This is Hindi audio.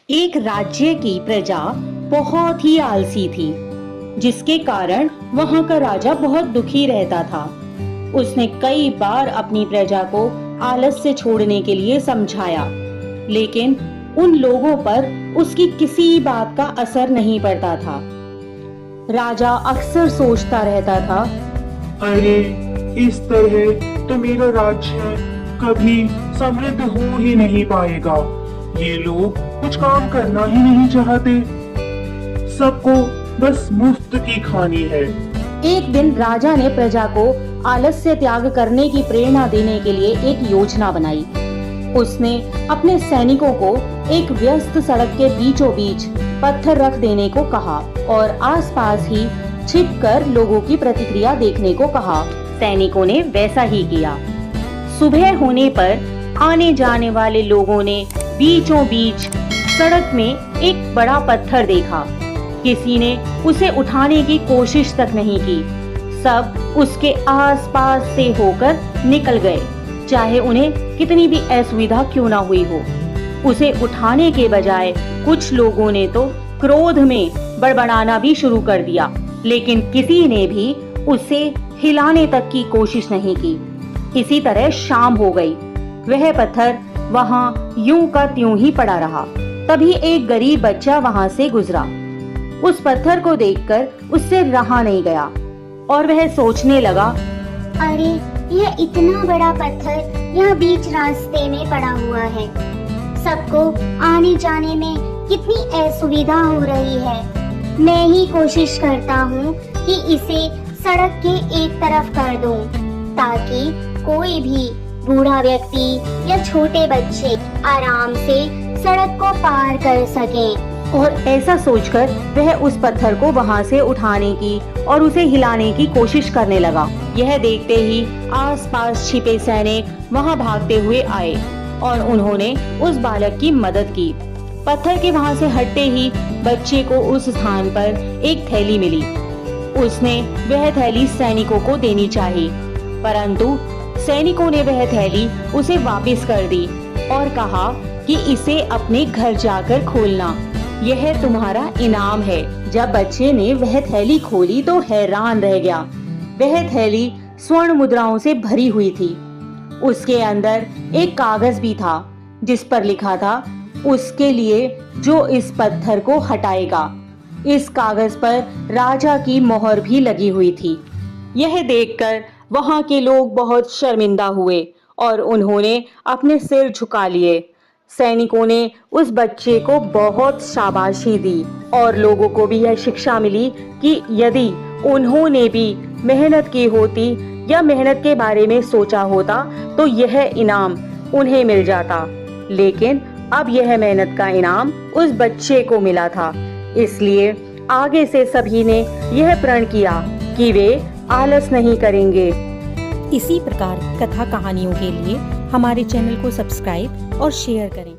एक राज्य की प्रजा बहुत ही आलसी थी, जिसके कारण वहां का राजा बहुत दुखी रहता था। उसने कई बार अपनी प्रजा को आलस से छोड़ने के लिए समझाया, लेकिन उन लोगों पर उसकी किसी बात का असर नहीं पड़ता था। राजा अक्सर सोचता रहता था, अरे, इस तरह तो मेरा राज्य कभी समृद्ध हो ही नहीं पाएगा। ये लोग कुछ काम करना ही नहीं चाहते, सबको बस मुफ्त की खानी है। एक दिन राजा ने प्रजा को आलस्य त्याग करने की प्रेरणा देने के लिए एक योजना बनाई। उसने अपने सैनिकों को एक व्यस्त सड़क के बीचों बीच पत्थर रख देने को कहा और आसपास ही छिपकर लोगों की प्रतिक्रिया देखने को कहा। सैनिकों ने वैसा ही किया। सुबह होने पर आने जाने वाले लोगों ने बीचों बीच सड़क में एक बड़ा पत्थर देखा। किसी ने उसे उठाने की कोशिश तक नहीं की। सब उसके आसपास से होकर निकल गए, चाहे उन्हें कितनी भी असुविधा क्यों ना हुई हो। उसे उठाने के बजाय कुछ लोगों ने तो क्रोध में बड़बड़ाना भी शुरू कर दिया, लेकिन किसी ने भी उसे हिलाने तक की कोशिश नहीं की। इसी तरह शाम हो गई। वह पत्थर वहां यूं का त्यों ही पड़ा रहा। तभी एक गरीब बच्चा वहां से गुजरा। उस पत्थर को देखकर उससे रहा नहीं गया और वह सोचने लगा, अरे, यह इतना बड़ा पत्थर यहाँ बीच रास्ते में पड़ा हुआ है। सबको आने जाने में कितनी असुविधा हो रही है। मैं ही कोशिश करता हूँ कि इसे सड़क के एक तरफ कर दूं, ताकि कोई भी बूढ़ा व्यक्ति या छोटे बच्चे आराम से सड़क को पार कर सकें। और ऐसा सोचकर वह उस पत्थर को वहां से उठाने की और उसे हिलाने की कोशिश करने लगा। यह देखते ही आसपास छिपे सैनिक वहां भागते हुए आए और उन्होंने उस बालक की मदद की। पत्थर के वहां से हटते ही बच्चे को उस स्थान पर एक थैली मिली। उसने वह थैली सैनिकों को देनी चाहिए, परंतु सैनिकों ने वह थैली उसे वापस कर दी और कहा कि इसे अपने घर जाकर खोलना, यह तुम्हारा इनाम है। जब बच्चे ने वह थैली खोली तो हैरान रह गया। वह थैली स्वर्ण मुद्राओं से भरी हुई थी। उसके अंदर एक कागज भी था, जिस पर लिखा था, उसके लिए जो इस पत्थर को हटाएगा। इस कागज पर राजा की मोहर भी लगी हुई थी। यह देखकर वहां के लोग बहुत शर्मिंदा हुए और उन्होंने अपने सिर झुका लिए। सैनिकों ने उस बच्चे को बहुत शाबाशी दी और लोगों को भी यह शिक्षा मिली कि यदि उन्होंने भी मेहनत की होती या मेहनत के बारे में सोचा होता तो यह इनाम उन्हें मिल जाता। लेकिन अब यह मेहनत का इनाम उस बच्चे को मिला था। इसलिए आगे से सभी ने यह प्रण किया कि वे आलस नहीं करेंगे। इसी प्रकार कथा कहानियों के लिए हमारे चैनल को सब्सक्राइब और शेयर करें।